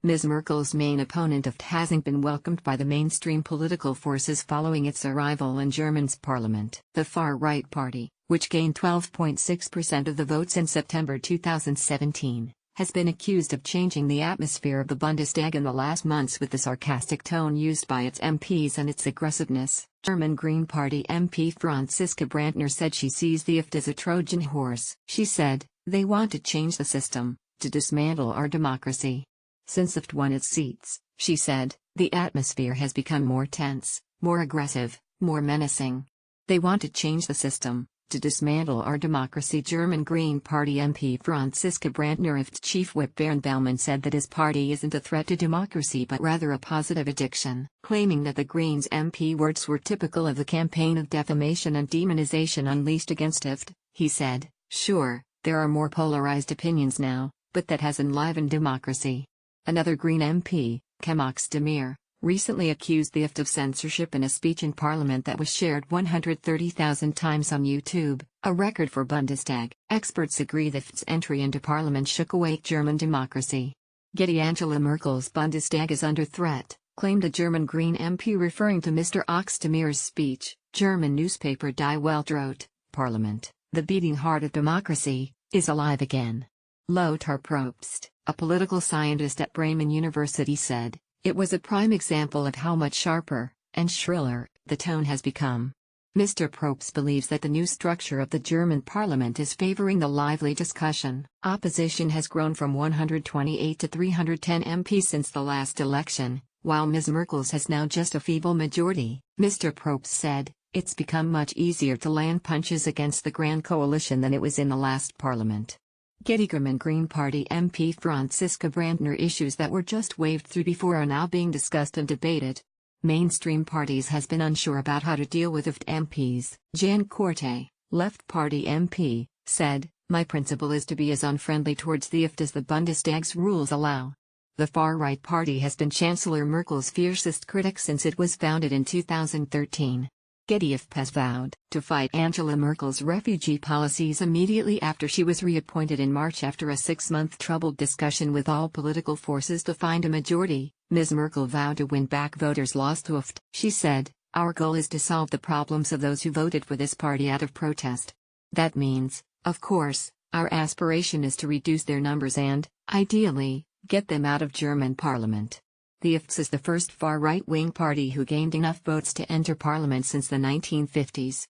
Ms. Merkel's main opponent AfD hasn't been welcomed by the mainstream political forces following its arrival in Germany's parliament. The far-right party, which gained 12.6% of the votes in September 2017, has been accused of changing the atmosphere of the Bundestag in the last months with the sarcastic tone used by its MPs and its aggressiveness. German Green Party MP Franziska Brandner said she sees the AfD as a Trojan horse. She said, "They want to change the system, to dismantle our democracy." Since AfD won its seats, she said, the atmosphere has become more tense, more aggressive, more menacing. They want to change the system, to dismantle our democracy. German Green Party MP Franziska Brandner AfD Chief Whip Bernd Bellmann said that his party isn't a threat to democracy but rather a positive addiction, claiming that the Greens MP words were typical of the campaign of defamation and demonization unleashed against AfD. He said, "Sure, there are more polarized opinions now, but that has enlivened democracy." Another Green MP, Cem Özdemir, recently accused the AfD of censorship in a speech in Parliament that was shared 130,000 times on YouTube, a record for Bundestag. Experts agree that AfD's entry into Parliament shook awake German democracy. Getty Angela Merkel's Bundestag is under threat, claimed a German Green MP referring to Mr. Özdemir's speech. German newspaper Die Welt wrote, "Parliament, the beating heart of democracy, is alive again." Lothar Probst, a political scientist at Bremen University, said, "It was a prime example of how much sharper, and shriller, the tone has become." Mr. Probst believes that the new structure of the German parliament is favoring the lively discussion. Opposition has grown from 128 to 310 MPs since the last election, while Ms. Merkel's has now just a feeble majority. Mr. Probst said, "It's become much easier to land punches against the Grand Coalition than it was in the last parliament." German Green Party MP Franziska Brandner issues that were just waved through before are now being discussed and debated. Mainstream parties has been unsure about how to deal with AfD MPs. Jan Korte, Left Party MP, said, "My principle is to be as unfriendly towards the AfD as the Bundestag's rules allow." The far-right party has been Chancellor Merkel's fiercest critic since it was founded in 2013. Getty AfD has vowed to fight Angela Merkel's refugee policies immediately after she was reappointed in March after a 6-month troubled discussion with all political forces to find a majority. Ms. Merkel vowed to win back voters lost to AfD. She said, "Our goal is to solve the problems of those who voted for this party out of protest. That means, of course, our aspiration is to reduce their numbers and, ideally, get them out of German parliament." The AfD is the first far right-wing party who gained enough votes to enter parliament since the 1950s.